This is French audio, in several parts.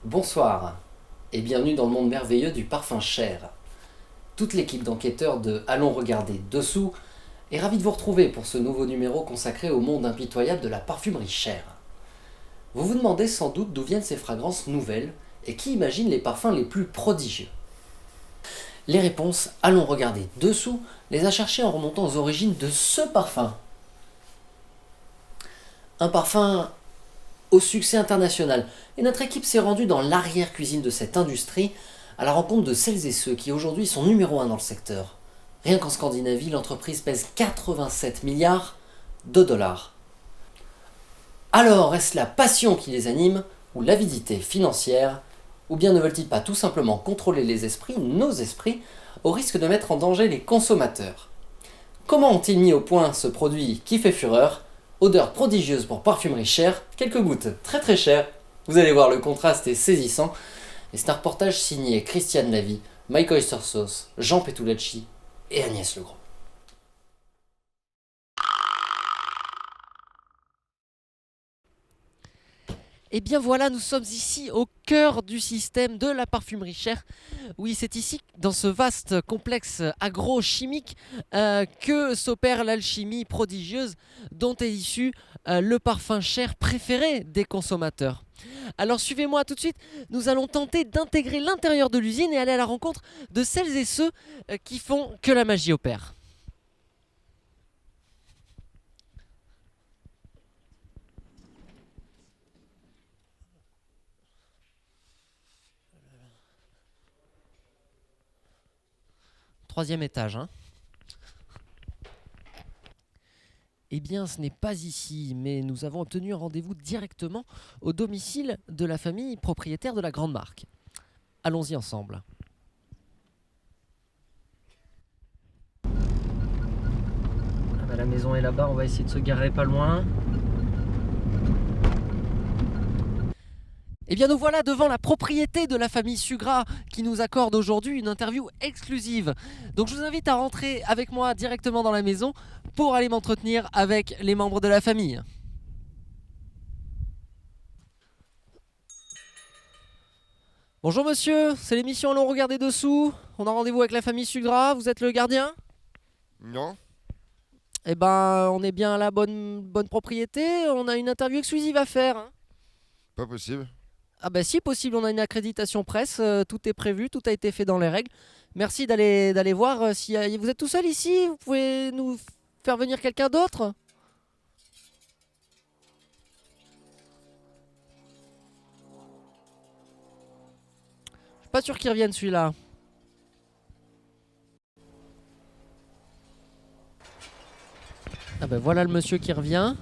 Bonsoir et bienvenue dans le monde merveilleux du parfum Cher. Toute l'équipe d'enquêteurs de Allons regarder dessous est ravie de vous retrouver pour ce nouveau numéro consacré au monde impitoyable de la parfumerie Cher. Vous vous demandez sans doute d'où viennent ces fragrances nouvelles et qui imagine les parfums les plus prodigieux. Les réponses Allons regarder dessous les a cherchées en remontant aux origines de ce parfum. Un parfum au succès international. Et notre équipe s'est rendue dans l'arrière-cuisine de cette industrie à la rencontre de celles et ceux qui aujourd'hui sont numéro 1 dans le secteur. Rien qu'en Scandinavie, l'entreprise pèse 87 milliards de dollars. Alors, est-ce la passion qui les anime, ou l'avidité financière, ou bien ne veulent-ils pas tout simplement contrôler les esprits, nos esprits, au risque de mettre en danger les consommateurs? Comment ont-ils mis au point ce produit qui fait fureur? Odeur prodigieuse pour parfumerie chère, quelques gouttes très très chères. Vous allez voir, le contraste est saisissant. Et c'est un reportage signé Christiane Lavie, Mike Oyster Sauce, Jean Petulacci et Agnès Legros. Et bien voilà, nous sommes ici au cœur du système de la parfumerie Cher. Oui, c'est ici, dans ce vaste complexe agrochimique, que s'opère l'alchimie prodigieuse dont est issu le parfum Cher préféré des consommateurs. Alors suivez-moi tout de suite, nous allons tenter d'intégrer l'intérieur de l'usine et aller à la rencontre de celles et ceux qui font que la magie opère. Troisième étage, hein. Eh bien, ce n'est pas ici, mais nous avons obtenu un rendez-vous directement au domicile de la famille propriétaire de la grande marque. Allons-y ensemble. Ah bah, la maison est là-bas, on va essayer de se garer pas loin. Eh bien nous voilà devant la propriété de la famille Sugras qui nous accorde aujourd'hui une interview exclusive. Donc je vous invite à rentrer avec moi directement dans la maison pour aller m'entretenir avec les membres de la famille. Bonjour monsieur, c'est l'émission Allons regarder dessous. On a rendez-vous avec la famille Sugras, vous êtes le gardien? Non. Eh ben on est bien à la bonne propriété, on a une interview exclusive à faire, hein. Pas possible. Ah bah si possible, on a une accréditation presse, tout est prévu, tout a été fait dans les règles. Merci d'aller voir si vous êtes tout seul ici, vous pouvez nous faire venir quelqu'un d'autre? Je suis pas sûr qu'il revienne celui-là. Ah bah voilà le monsieur qui revient.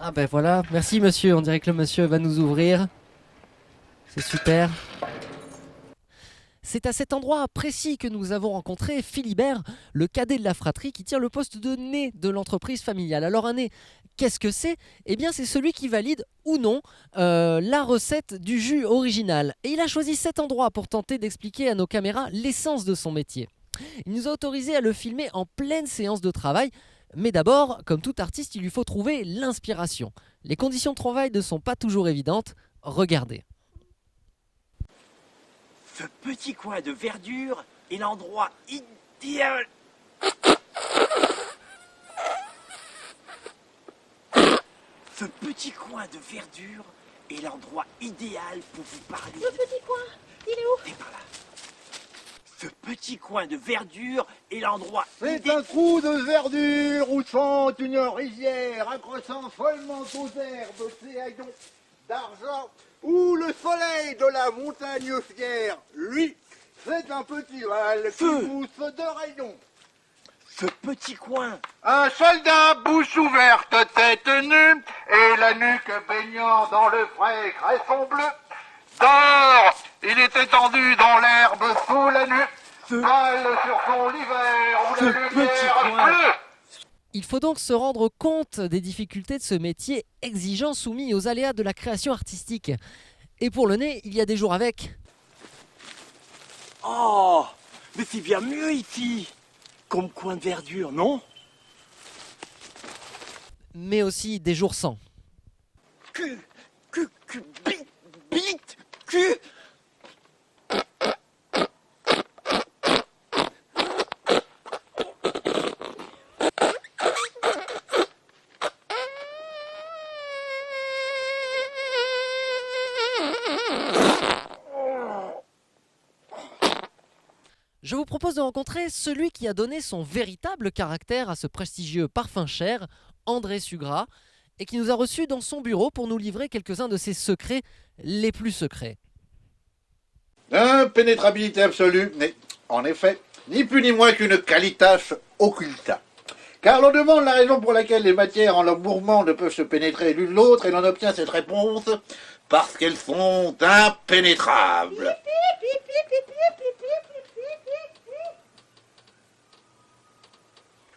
Ah ben voilà, merci monsieur, on dirait que le monsieur va nous ouvrir. C'est super. C'est à cet endroit précis que nous avons rencontré Philibert, le cadet de la fratrie qui tient le poste de nez de l'entreprise familiale. Alors un nez, qu'est-ce que c'est? Eh bien c'est celui qui valide ou non la recette du jus original. Et il a choisi cet endroit pour tenter d'expliquer à nos caméras l'essence de son métier. Il nous a autorisé à le filmer en pleine séance de travail. Mais d'abord, comme tout artiste, il lui faut trouver l'inspiration. Les conditions de travail ne sont pas toujours évidentes. Regardez. Ce petit coin de verdure est l'endroit idéal. Ce petit coin de verdure est l'endroit idéal pour vous parler. Le petit coin, il est où? Et par là. Ce petit coin de verdure est l'endroit C'est idéal. un trou de verdure où chante une rivière, accroissant follement aux herbes, océans d'argent, où le soleil de la montagne fière, lui, c'est un petit val qui Feu. pousse de rayons. Ce petit coin Un soldat, bouche ouverte, tête nue, et la nuque baignant dans le frais cresson bleu. Dehors, il est étendu dans l'herbe sous la nuit, pâle sur son hiver où la lumière bleue. Il faut donc se rendre compte des difficultés de ce métier exigeant soumis aux aléas de la création artistique. Et pour le nez, il y a des jours avec. Oh, mais c'est bien mieux ici, comme coin de verdure, non? Mais aussi des jours sans. Bite, cul. Je vous propose de rencontrer celui qui a donné son véritable caractère à ce prestigieux parfum cher, André Sugras, et qui nous a reçus dans son bureau pour nous livrer quelques-uns de ses secrets les plus secrets. Impénétrabilité absolue n'est, en effet, ni plus ni moins qu'une qualitas occulta. Car l'on demande la raison pour laquelle les matières en leur mouvement ne peuvent se pénétrer l'une l'autre et l'on obtient cette réponse parce qu'elles sont impénétrables.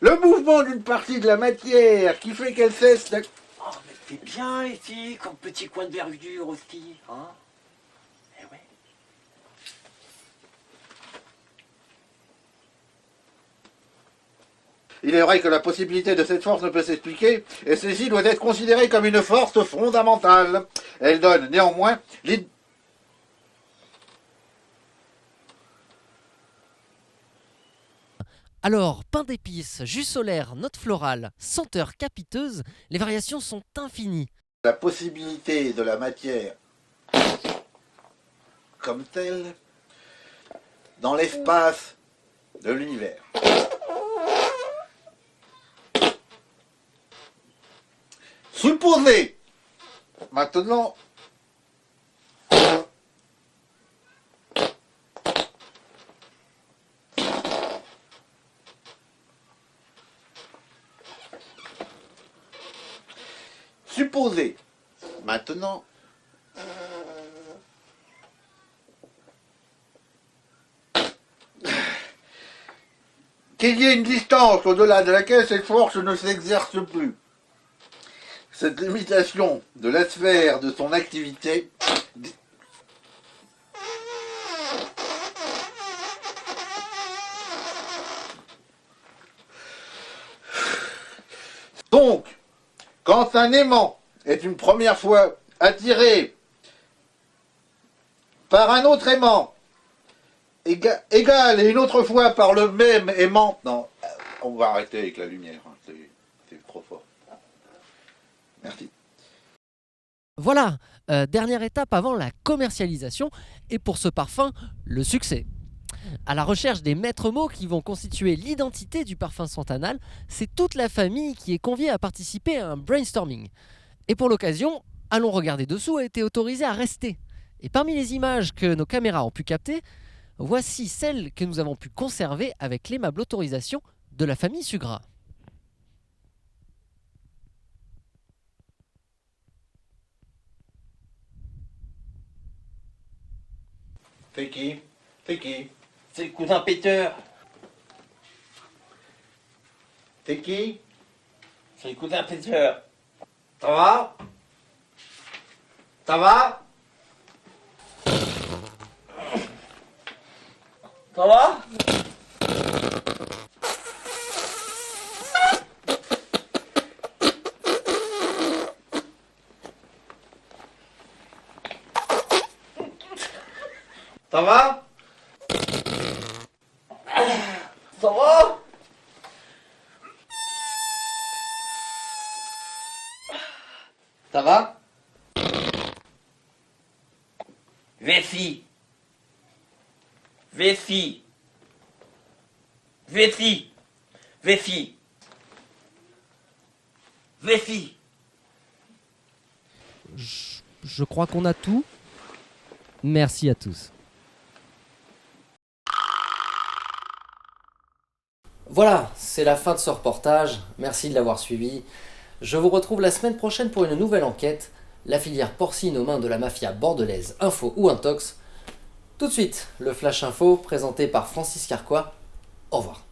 Le mouvement d'une partie de la matière qui fait qu'elle cesse de... Oh, mais c'est bien ici, comme petit coin de verdure aussi, hein? Eh ouais. Il est vrai que la possibilité de cette force ne peut s'expliquer, et celle-ci doit être considérée comme une force fondamentale. Elle donne néanmoins l'idée... Alors, pain d'épices, jus solaire, notes florales, senteurs capiteuses, les variations sont infinies. La possibilité de la matière comme telle dans l'espace de l'univers. Supposez maintenant qu'il y ait une distance au-delà de laquelle cette force ne s'exerce plus. Cette limitation de la sphère de son activité donc, quand un aimant est une première fois attiré par un autre aimant égal et une autre fois par le même aimant... Non, on va arrêter avec la lumière, hein, c'est trop fort. Merci. Voilà, dernière étape avant la commercialisation, et pour ce parfum, le succès. À la recherche des maîtres mots qui vont constituer l'identité du parfum Santanal, c'est toute la famille qui est conviée à participer à un brainstorming. Et pour l'occasion, Allons regarder dessous a été autorisé à rester. Et parmi les images que nos caméras ont pu capter, voici celles que nous avons pu conserver avec l'aimable autorisation de la famille Sugras. C'est qui? C'est qui? C'est le cousin Peter. C'est qui? C'est le cousin Peter. Ça va? Ça va? Ça va? Ça va? Ça va? Ça va? Vessie. Vessie. Vessie. Vessie. Vessie. Je crois qu'on a tout. Merci à tous. Voilà, c'est la fin de ce reportage. Merci de l'avoir suivi. Je vous retrouve la semaine prochaine pour une nouvelle enquête, la filière porcine aux mains de la mafia bordelaise, info ou intox. Tout de suite, le Flash Info, présenté par Francis Carquois. Au revoir.